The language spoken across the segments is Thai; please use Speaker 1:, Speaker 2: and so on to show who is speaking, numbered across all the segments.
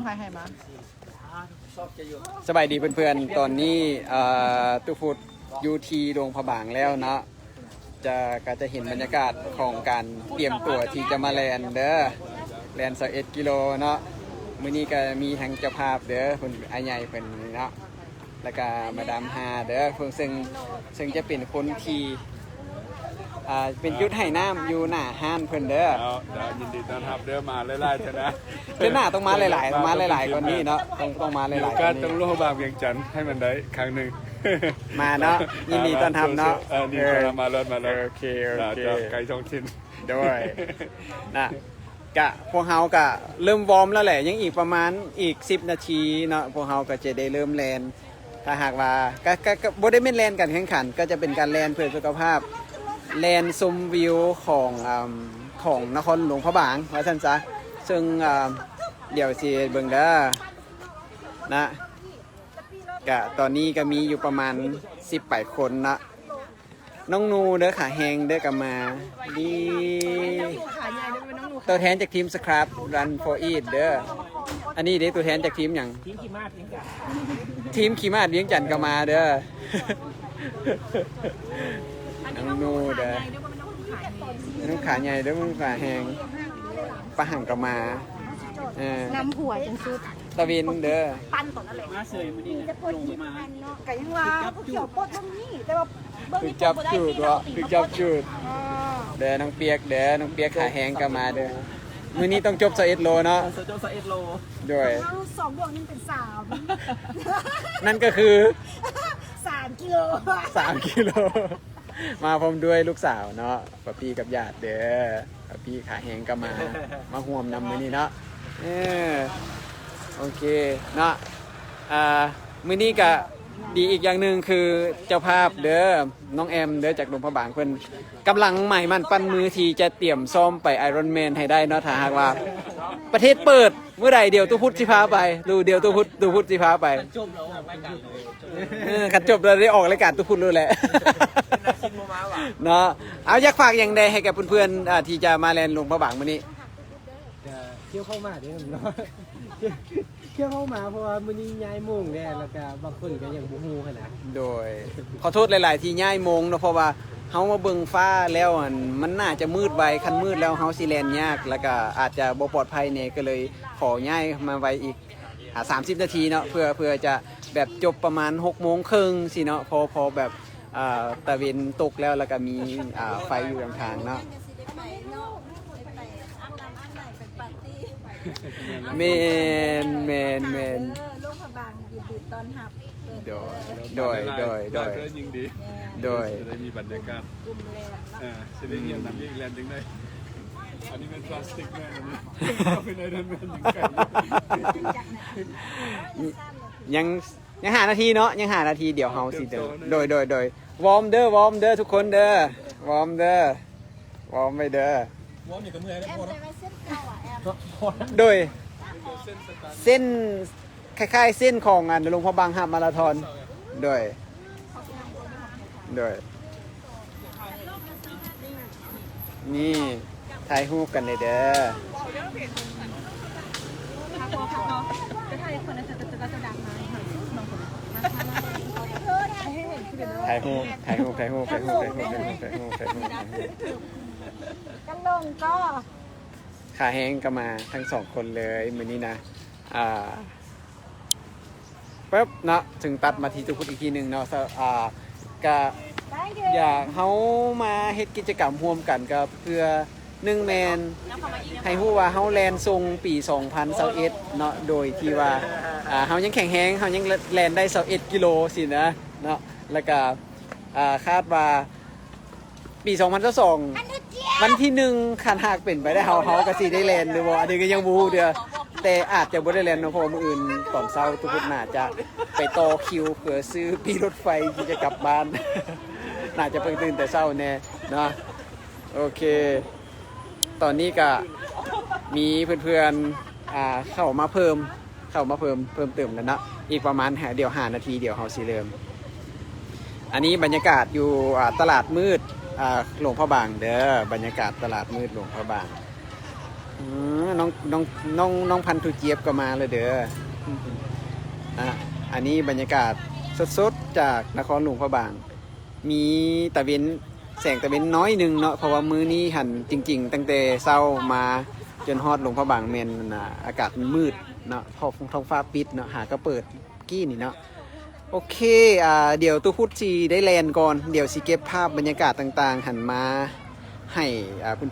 Speaker 1: พายให้มา
Speaker 2: สบายดีเพื่อนๆตอนนี้ตุฟุดยูทีโรงพระบางแล้วเนาะก็จะเห็นบรรยากาศของการเตรียมตัวที่จะมาแลนเด้อแลน21กิโลเนาะมื้อนี้ก็มีทั้งเจ้าภาพเด้อเพิ่นอาใหญ่เพิ่นเนาะแล้วก็มาดามฮาเด้อเพิ่นซึ่งจะเป็นคนที่เป็นยุทธให้น้ำอยู่หน้าห้านเพิ่นเด้อ
Speaker 3: ยินดีต้อนรับเด้อมาหลายๆชนะ
Speaker 2: เด้อหน้าต้องมาหลายๆต้องมาหลายๆกว่านี้เนาะต้องมาหลายๆ
Speaker 3: ก็ต้องร่วมบางเวียงจันทร์ให้มันได้ครั้งหนึ่ง
Speaker 2: มาเนาะยินดีต้อนรับเนาะ
Speaker 3: นี่เรามาเลย
Speaker 2: โอเค
Speaker 3: ไก่ท้องถิ่น
Speaker 2: ด้วยนะกะพวกเฮากะเริ่มวอร์มแล้วแหละยังอีกประมาณอีก10 นาทีเนาะพวกเฮาก็จะได้เริ่มแลนถ้าหากว่าก็บ่ได้แม่นแลนกันแข่งขันก็จะเป็นการแลนเพื่อสุขภาพแลนชมวิวของนครหลวงพระบางว่าซั่นซะซึ่งเดี๋ยวสิเบิ่งเด้อนะกะตอนนี้ก็มีอยู่ประมาณ18 คนนะน้องนูเด้อขาแหงเด้อกลับมาดีตัวแทนจากทีมสครับ Run for Eat เด้ออันนี้เด้ตัวแทนจากทีมอย่างทีมขี่ม้าเลี้ยงจันก็มาเด้อน้องนูเด้อน้องขาใหญ่เด้อมึงขาแหงปะหังก็มา
Speaker 1: น้ำหัวจังสุด
Speaker 2: ตะวินเด้อ
Speaker 1: ปั้นต่อนั่นแหละมาเสยมื้อนี้จะลงมาไก่ยังว่าผู้เขียวปดตรงนี้แต่ว่าเบิ่ง
Speaker 2: จับจุดวะคือจับจุดเด้อน้องเปียกขาแหงก็มาเด้อมื้อนี้ต้องจบ21 โลเนาะ
Speaker 1: จบ21 โล
Speaker 2: ด้วย
Speaker 1: 2 บวก 1 เป็น3
Speaker 2: นั่นก็คือ
Speaker 1: 3 กิโล
Speaker 2: 3 กิโลมาพร้อมด้วยลูกสาวเนาะป้าพี่กับญาติเด้อป้าพี่ขาแหงก็มาห่วมนำมื้อนี้เนาะโอเคเนาะมื้อนี้ก็ดีอีกอย่างหนึ่งคือเจ้าภาพเด้อน้องแอมเด้อจากหลวงพระบางเพิ่นกำลังใหม่มันปั้นมือที่จะเตรียมซ้อมไปไอรอนแมนให้ได้เนาะถ้าหากว่าประเทศเปิดเมื่อใดเดี๋ยวตู้พุทธสิพาไปดูเดี๋ยวตู้พุทธสิพาไป
Speaker 1: จบแล้วออกรายการ
Speaker 2: ขัดจบแล้วได้ออกรายการตู้พุทธเลยแหละเนาะเอาอยากฝากอย่างใดให้กับเพื่อนๆที่จะมาแลนด์หลวงพระบางมื้อนี้
Speaker 4: เที่ยวเข้ามาเด้อเนาะเที่ยวเข้ามาเพราะว่ามื้อนี้ย้ายโมงแน่แล้วก็บางคนก็ยังบ่ฮู้ขนาด
Speaker 2: โดยขอโทษหลายๆที่ย้ายโมงเนาะเพราะว่าเฮามาเบิ่งฟ้าแล้วมันน่าจะมืดไวคันมืดแล้วเฮาสิแล่นยากแล้วก็อาจจะบ่ปลอดภัยเนี่ยก็เลยขอย้ายมาไว้อีก30 นาทีเนาะเพื่อจะแบบจบประมาณ18:30สิเนาะพอแบบตะเวนตกแล้วก็มีไฟอยู่ทางเนาะเมน
Speaker 1: ลูกพบางยืดตอนหับ
Speaker 2: โดย
Speaker 3: ยิงดีจะได้มีบรรยากาศจะได้เห็นน้ำยิ่งแลนด์ดึงได้อันนี้เป็นพลาสติกแม่อันนี้เป็นไอรอนแมนยิงไก่
Speaker 2: ยัง5 นาทีเนาะยัง5 นาทีเดี๋ยวเฮาสิเด้อโดยวอร์มเด้อทุกคนเด้อวอร์มไปเด้อ
Speaker 1: วอร์มอยู่กับมือแล้วพอแล้ว
Speaker 2: โดยเส้นคล้ายๆเส้นของหลวงพระบางฮามาราธอนโดยนี่ถ่ายรูปกันเลยเด้อถ่ายรูป
Speaker 1: กันลงก็
Speaker 2: ขาแห้งก็มาทั้ง2 คนเลยมื้อนี้นะปึ๊บเนาะถึงตัดมาที่ตุพุทธอีกทีนึงเนาะก็อยากเฮามาเฮ็ดกิจกรรมร่วมกันกับเพื่อ1แมนให้ฮู้ว่าเฮาแลนทรงปี2021เนาะโดยที่ว่าเฮายังแข็งแรงเฮายังแลนได้21 กิโลสินะเนาะแล้วก็คาดว่าปี2022วันที่1คันหากเป็นไปได้เฮาก็สิได้แลนหรือบ่อันนี้ก็ยังบ่ฮู้เด้อแต่อาจจะบ่ได้แลนเนาะเพราะมื้ออื่นตอนเช้าทุกคนน่าจะไปต่อคิวเพื่อซื้อปีรถไฟที่จะกลับบ้านน่าจะเพิ่งตื่นแต่เช้าแน่เนาะโอเคตอนนี้ก็มีเพื่อนๆเข้ามาเพิ่มเติมแล้วเนาะอีกประมาณเดี๋ยว5 นาทีเดี๋ยวเฮาสิเริ่มอันนี้บรรยากาศอยู่ตลาดมืดหลวงพระบางเด้อบรรยากาศตลาดมืดหลวงพระบาง น้องพันธุเจี๊ยบก็มาเลยเด้ออันนี้บรรยากาศสดๆจากนครหลวงพระบาง มีตะเวนแสงตะเวนน้อยหนึ่งเนาะเพราะว่ามื้อนี้หันจริงๆตั้งแต่เช้ามาจนฮอดหลวงพระบางแม่นอากาศมันมืดเนาะท้องฟ้าปิดเนาะหาก็เปิดกี้นี่เนาะโอเคเดี๋ยวตู้พุทธจีได้แลนก่อนเดี๋ยวสิเก็บภาพบรรยากาศต่างๆหันมาให้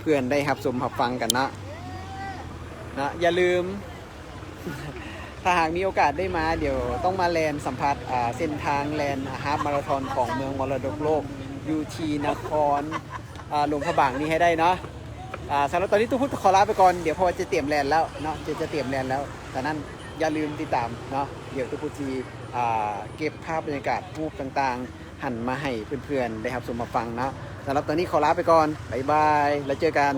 Speaker 2: เพื่อนๆได้รับชมรับฟังกันนะอย่าลืม ถ้าหากมีโอกาสได้มาเดี๋ยวต้องมาแลนสัมผัสเส้นทางแลนฮาล์ฟมาราธอนของเมืองมรดกโลกอยู่ที่นครหลวงพระบางนี่ให้ได้เนาะสำหรับตอนนี้ตู้พุทธขอลาไปก่อนเดี๋ยวพอจะเตรียมแลนแล้วเนาะจะเตรียมแลนแล้วแต่นั้นอย่าลืมติดตามเนาะเดี๋ยวตู้พุทธจีเก็บภาพบรรยากาศรูปต่างๆหันมาให้เพื่อนๆได้รับชมมาฟังเนาะสำหรับตอนนี้ขอลาไปก่อนบ๊ายบายแล้วเจอกัน